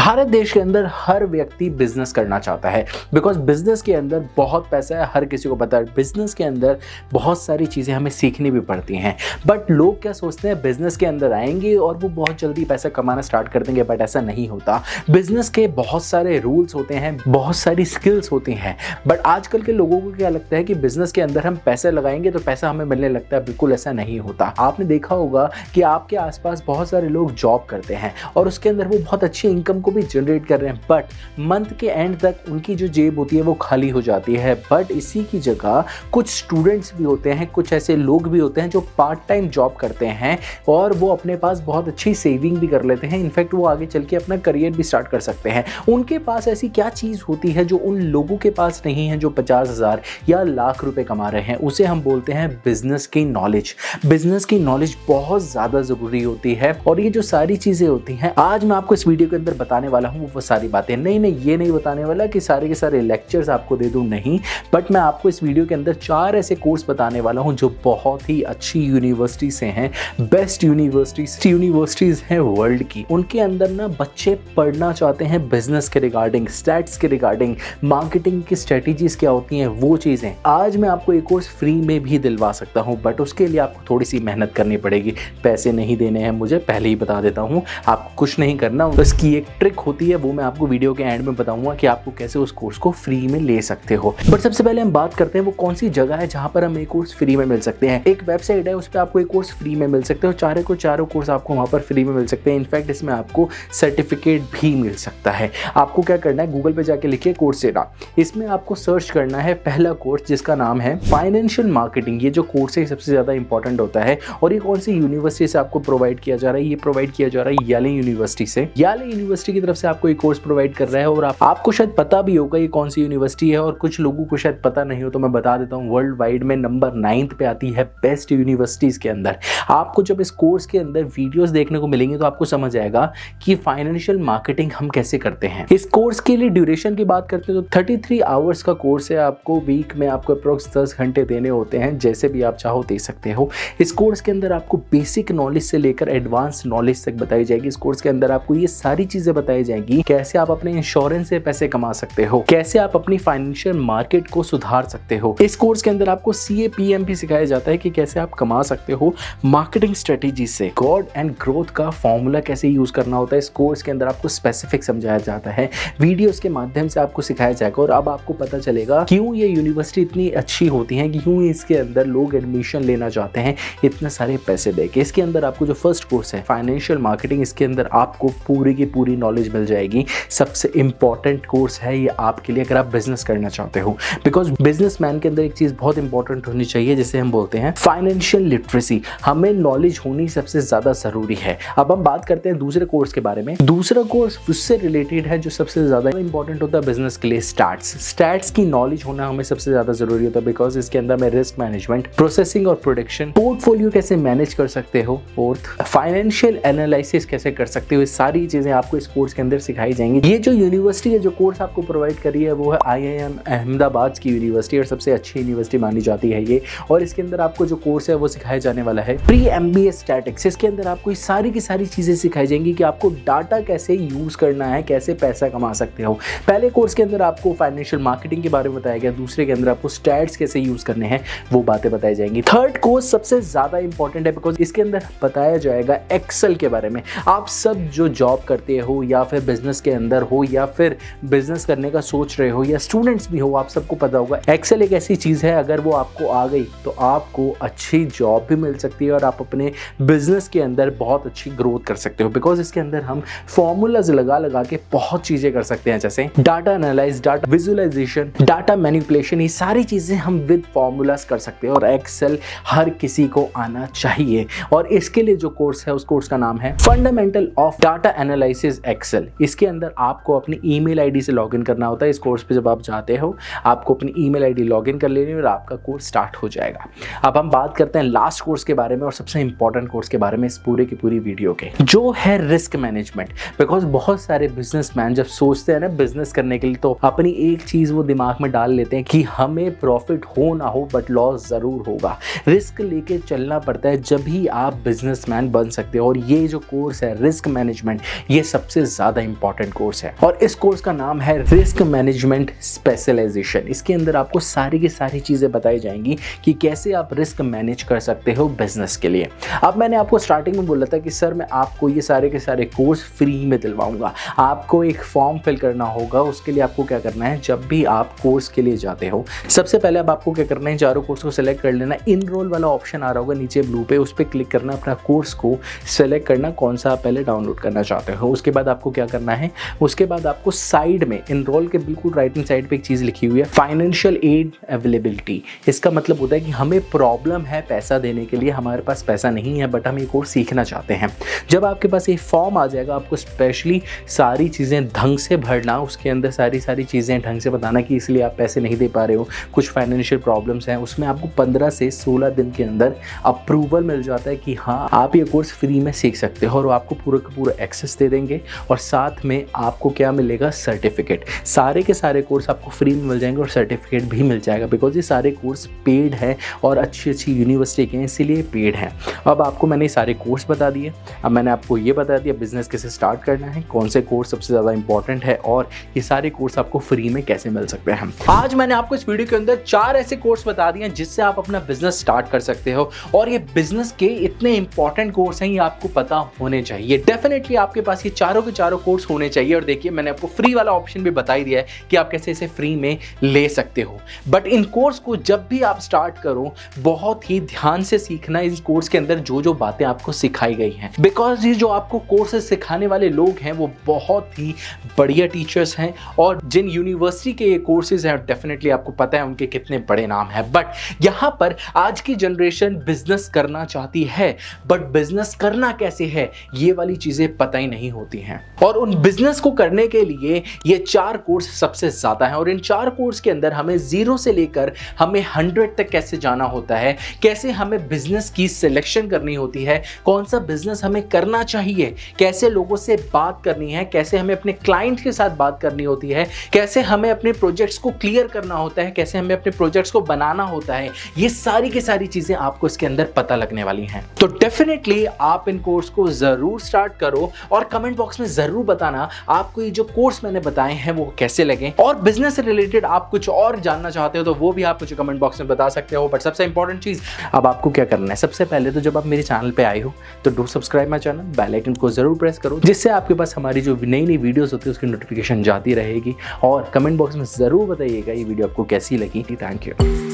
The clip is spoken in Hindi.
भारत देश के अंदर हर व्यक्ति बिजनेस करना चाहता है बिकॉज बिजनेस के अंदर बहुत पैसा है, हर किसी को पता है। बिजनेस के अंदर बहुत सारी चीज़ें हमें सीखनी भी पड़ती हैं, बट लोग क्या सोचते हैं बिजनेस के अंदर आएंगे और वो बहुत जल्दी पैसा कमाना स्टार्ट कर देंगे, बट ऐसा नहीं होता। बिजनेस के बहुत सारे रूल्स होते हैं, बहुत सारी स्किल्स होती हैं, बट आजकल के लोगों को क्या लगता है कि बिजनेस के अंदर हम पैसे लगाएंगे तो पैसा हमें मिलने लगता है। बिल्कुल ऐसा नहीं होता। आपने देखा होगा कि आपके आसपास बहुत सारे लोग जॉब करते हैं और उसके अंदर वो बहुत अच्छी इनकम को भी जनरेट कर रहे हैं, बट मंथ के एंड तक उनकी जो जेब होती है वो खाली हो जाती है। बट इसी की जगह कुछ स्टूडेंट्स भी होते हैं, कुछ ऐसे लोग भी होते हैं जो पार्ट टाइम जॉब करते हैं और वो अपने पास बहुत अच्छी सेविंग भी कर लेते हैं। इनफैक्ट वो आगे चल के अपना करियर भी स्टार्ट कर सकते हैं। उनके पास ऐसी क्या चीज़ होती है जो उन लोगों के पास नहीं है जो 50,000 या लाख रुपए कमा रहे हैं? उसे हम बोलते हैं बिजनेस की नॉलेज। बिजनेस की नॉलेज बहुत ज़्यादा ज़रूरी होती है और ये जो सारी चीज़ें होती हैं आज मैं आपको इस वीडियो के अंदर बताने वाला हूँ वो सारी बातें। नहीं, ये नहीं बताने वाला कि सारे के सारे लेक्चर्स आपको दे दूँ, नहीं, बट मैं आपको इस वीडियो के अंदर 4 ऐसे कोर्स बताने वाला हूँ जो बहुत ही अच्छी यूनिवर्सिटी से हैं, बेस्ट यूनिवर्सिटीज़ हैं वर्ल्ड की। उनके अंदर ना बच्चे पढ़ना चाहते हैं बिजनेस के रिगार्डिंग, स्टैट्स के रिगार्डिंग, मार्केटिंग की स्ट्रेटजीज क्या होती हैं वो चीज़ें। आज मैं आपको एक कोर्स फ्री में भी दिलवा सकता हूँ, बट उसके लिए आपको थोड़ी सी मेहनत करनी पड़ेगी। पैसे नहीं देने हैं मुझे, पहले ही बता देता हूँ। आपको कुछ नहीं करना, उसकी एक ट्रिक होती है, वो मैं आपको वीडियो के एंड में बताऊंगा कि आपको कैसे उस कोर्स को फ्री में ले सकते हो। बट सबसे पहले हम बात करते हैं वो कौन सी जगह है जहां पर हम एक कोर्स फ्री में मिल सकते हैं। एक वेबसाइट है, उस पर आपको एक कोर्स फ्री में मिल सकते हो। चारों कोर्स आपको वहां पर फ्री में मिल सकते हैं। इनफैक्ट इसमें आपको सर्टिफिकेट भी मिल सकता है। आपको क्या करना है, गूगल पे जाके लिखिए कोर्सेरा। इसमें आपको सर्च करना है पहला कोर्स जिसका नाम है फाइनेंशियल मार्केटिंग। ये जो कोर्स है सबसे ज्यादा इंपॉर्टेंट होता है और ये कौन सी यूनिवर्सिटी से आपको प्रोवाइड किया जा रहा है? ये प्रोवाइड किया जा रहा है याले यूनिवर्सिटी से। याले यूनिवर्सिटी की तरफ से आपको एक कोर्स प्रोवाइड कर रहा है और आपको शायद पता भी होगा ये कौन सी यूनिवर्सिटी है और कुछ लोगों को शायद पता नहीं हो, तो मैं बता देता हूँ। वर्ल्ड वाइड में नंबर 9 पे आती है बेस्ट यूनिवर्सिटीज के अंदर। आपको जब इस कोर्स के अंदर वीडियोस देखने को मिलेंगे तो आपको समझ आएगा कि फाइनेंशियल मार्केटिंग हम कैसे करते हैं। इस कोर्स के लिए ड्यूरेशन की बात करते हैं तो 33 आवर्स का कोर्स है। आपको वीक में आपको अप्रोक्स 10 घंटे देने होते हैं, जैसे भी आप चाहो दे सकते हो। इस कोर्स के अंदर आपको बेसिक नॉलेज से लेकर एडवांस नॉलेज तक बताई जाएगी। इस कोर्स के अंदर आपको ये सारी चीजें बताई जाएंगी, कैसे आप अपने इंश्योरेंस से पैसे कमा सकते हो, कैसे आप अपनी फाइनेंशियल मार्केट को सुधार सकते हो। इस कोर्स के अंदर आपको CAPM भी सिखाया जाता है कि कैसे आप कमा सकते हो मार्केटिंग स्ट्रेटेजी से। गॉड एंड ग्रोथ का फॉर्मूला कैसे यूज करना होता है इस कोर्स के अंदर आपको स्पेसिफिक समझाया जाता है। वीडियोस के माध्यम से आपको सिखाया जाएगा और अब आपको पता चलेगा क्यों ये यूनिवर्सिटी इतनी अच्छी होती है, क्यों इसके अंदर लोग एडमिशन लेना चाहते हैं इतने सारे पैसे देके। इसके अंदर आपको जो फर्स्ट कोर्स है फाइनेंशियल मार्केटिंग, इसके अंदर आपको पूरी की पूरी नॉलेज मिल जाएगी। सबसे इंपॉर्टेंट कोर्स है ये आपके लिए अगर आप बिजनेस करना चाहते हो, बिकॉज बिजनेसमैन के अंदर एक चीज बहुत इंपॉर्टेंट होनी चाहिए जिसे हम बोलते हैं फाइनेंशियल लिटरेसी। हमें नॉलेज होनी सबसे ज्यादा जरूरी है। अब हम बात करते हैं दूसरे कोर्स के बारे में। दूसरा कोर्स उससे रिलेटेड है जो सबसे ज्यादा इंपॉर्टेंट होता है बिजनेस के लिए, स्टैट्स की नॉलेज होना हमें सबसे ज्यादा जरूरी होता है, बिकॉज इसके अंदर में रिस्क मैनेजमेंट, प्रोसेसिंग और प्रोडक्शन, पोर्टफोलियो कैसे मैनेज कर सकते हो, फोर्थ फाइनेंशियल एनालिसिस कैसे कर सकते हो। ये सारी चीजें आपको इस कोर्स के अंदर सिखाई जाएंगी। ये जो यूनिवर्सिटी है, जो कोर्स आपको प्रोवाइड कर रही है वो है IIM अहमदाबाद की यूनिवर्सिटी और सबसे अच्छी यूनिवर्सिटी मानी जाती है ये। और इसके अंदर आपको जो कोर्स है वो सिखाया जाने वाला है प्री MBA स्टैटिक्स। इसके अंदर आपको ये सारी की सारी चीजें सिखाई जाएंगी कि आपको डाटा कैसे यूज करना है, कैसे पैसा कमा सकते हो। पहले कोर्स के अंदर आपको फाइनेंशियल मार्केटिंग के बारे में बताया गया, दूसरे के अंदर आपको स्टैट्स कैसे यूज करने हैं वो बातें बताई जाएंगी। थर्ड कोर्स सबसे ज्यादा इंपॉर्टेंट है बिकॉज इसके अंदर बताया जाएगा एक्सेल के बारे में। आप सब जो जॉब करते हो या फिर बिजनेस के अंदर हो या फिर बिजनेस करने का सोच रहे हो या स्टूडेंट्स भी हो, आप सबको पता होगा एक्सेल एक ऐसी चीज है अगर वो आपको आ गई तो आपको अच्छी जॉब भी मिल सकती है और आप अपने बिजनेस के अंदर बहुत अच्छी ग्रोथ कर सकते हो। बिकॉज इसके अंदर हम फॉर्मूलाज लगा के बहुत चीजें कर सकते हैं, जैसे data analyse, data visualisation, data manipulation. ये सारी चीजें हम विद फॉर्मूलाज कर सकते हैं और एक्सेल हर किसी को आना चाहिए। और इसके लिए जो कोर्स है उस कोर्स का नाम है fundamental of data analysis Excel. इसके अंदर आपको अपनी ईमेल आईडी से लॉगिन करना होता है। इस कोर्स पे जब आप जाते हो आपको अपनी ईमेल आईडी लॉगिन कर लेनी है और आपका कोर्स स्टार्ट हो जाएगा। अब हम बात करते हैं लास्ट कोर्स के बारे में और सबसे इंपॉर्टेंट कोर्स के बारे में इस पूरे की पूरी वीडियो के, जो है रिस्क मैनेजमेंट। बिकॉज बहुत सारे बिजनेसमैन जब सोचते हैं ना बिजनेस करने के लिए तो अपनी एक चीज वो दिमाग में डाल लेते हैं कि हमें प्रॉफिट हो ना हो बट लॉस जरूर होगा। रिस्क लेके चलना पड़ता है जब ही आप बिजनेसमैन बन सकते हो। और ये जो कोर्स है रिस्क मैनेजमेंट, ये सबसे ज़्यादा इंपॉर्टेंट कोर्स है और इस कोर्स का नाम है रिस्क मैनेजमेंट स्पेशलाइजेशन। इसके अंदर आपको सारी की सारी चीज़ें बताई जाएंगी कि कैसे आप रिस्क मैनेज कर सकते हो बिजनेस के लिए। अब मैंने आपको स्टार्टिंग में बोला था कि सर मैं आपको ये सारे के सारे कोर्स फ्री में दिलवाऊंगा। आपको एक फॉर्म फिल करना होगा। उसके लिए आपको क्या करना है, जब भी आप कोर्स के लिए जाते हो सबसे पहले अब आपको क्या करना है, चारों कोर्स को सिलेक्ट कर लेना। इनरोल वाला ऑप्शन आ रहा होगा नीचे ब्लू पे, उस पर क्लिक करना, अपना कोर्स को सेलेक्ट करना कौन सा आप पहले डाउनलोड करना चाहते हो। उसके बाद आपको क्या करना है, उसके बाद आपको साइड में इनरोल के बिल्कुल राइट हैंड साइड पे एक चीज़ लिखी हुई है फाइनेंशियल एड अवेलेबिलिटी। इसका मतलब होता है कि हमें प्रॉब्लम है पैसा देने के लिए, हमारे पास पैसा नहीं है बट हम ये कोर्स सीखना चाहते हैं। जब आपके पास ये फॉर्म आ जाएगा आपको स्पेशली सारी चीज़ें ढंग से भरना, उसके अंदर सारी चीज़ें ढंग से बताना कि इसलिए आप पैसे नहीं दे पा रहे हो, कुछ फाइनेंशियल प्रॉब्लम्स हैं। उसमें आपको 15 से 16 दिन के अंदर अप्रूवल मिल जाता है कि हाँ आप ये कोर्स फ्री में सीख सकते हो और वो आपको पूरा का पूरा एक्सेस दे देंगे और साथ में आपको क्या मिलेगा, सर्टिफिकेट। सारे के सारे कोर्स आपको फ्री में मिल जाएंगे और सर्टिफिकेट भी मिल जाएगा बिकॉज ये सारे कोर्स पेड है और अच्छी अच्छी यूनिवर्सिटी के हैं इसीलिए पेड है। अब आपको मैंने सारे कोर्स बता दिए। अब मैंने आपको ये बता दिया बिजनेस कैसे स्टार्ट करना है, कौन से कोर्स सबसे ज़्यादा इंपॉर्टेंट है और ये सारे कोर्स आपको फ्री में कैसे मिल सकते हैं। आज मैंने आपको इस वीडियो के अंदर 4 ऐसे कोर्स बता दिए जिससे आप अपना बिजनेस स्टार्ट कर सकते हो और ये बिजनेस के इतने इंपॉर्टेंट कोर्स हैं, ये आपको पता होने चाहिए। डेफिनेटली आपके पास ये चारों के चारों कोर्स होने चाहिए। और देखिए मैंने आपको फ्री वाला ऑप्शन भी बता ही दिया है कि आप कैसे इसे फ्री में ले सकते हो। बट इन कोर्स को जब भी आप स्टार्ट करो बहुत ही ध्यान से सीखना इस कोर्स के अंदर जो जो बातें आपको सिखाई गई हैं, बिकॉज ये जो आपको कोर्सेज सिखाने वाले लोग हैं वो बहुत ही बढ़िया टीचर्स हैं और जिन यूनिवर्सिटी के ये कोर्सेज हैं डेफिनेटली आपको पता है उनके कितने बड़े नाम हैं। बट यहाँ पर आज की जनरेशन बिजनेस करना चाहती है बट बिजनेस करना कैसे है ये वाली चीजें पता ही नहीं होती हैं और उन बिजनेस को करने के लिए ये 4 कोर्स सबसे ज्यादा हैं और इन 4 कोर्स के अंदर हमें 0 से लेकर हमें 100 तक कैसे जाना होता है, कैसे हमें बिजनेस की सिलेक्शन करनी होती है, कौन सा बिजनेस हमें करना चाहिए, कैसे लोगों से बात करनी है, कैसे हमें अपने क्लाइंट के साथ बात करनी होती है, कैसे हमें अपने प्रोजेक्ट्स को क्लियर करना होता है, कैसे हमें अपने प्रोजेक्ट्स को बनाना होता है। ये सारी की सारी चीजें आपको इसके अंदर पता लगने वाली हैं। तो डेफिनेटली आप इन कोर्स को जरूर स्टार्ट करो और कमेंट बॉक्स में जरूर बताना आपको ये जो कोर्स मैंने बताए हैं वो कैसे लगे और बिजनेस से रिलेटेड आप कुछ और जानना चाहते हो तो वो भी आप मुझे कमेंट बॉक्स में बता सकते हो। बट सबसे इंपॉर्टेंट चीज अब आपको क्या करना है, सबसे पहले तो जब आप मेरे चैनल पे आए हो तो do subscribe my channel, bell icon को जरूर प्रेस करो जिससे आपके पास हमारी जो नई नई वीडियोस होती है उसकी नोटिफिकेशन जाती रहेगी और कमेंट बॉक्स में जरूर बताइएगा ये वीडियो आपको कैसी लगी। Thank you.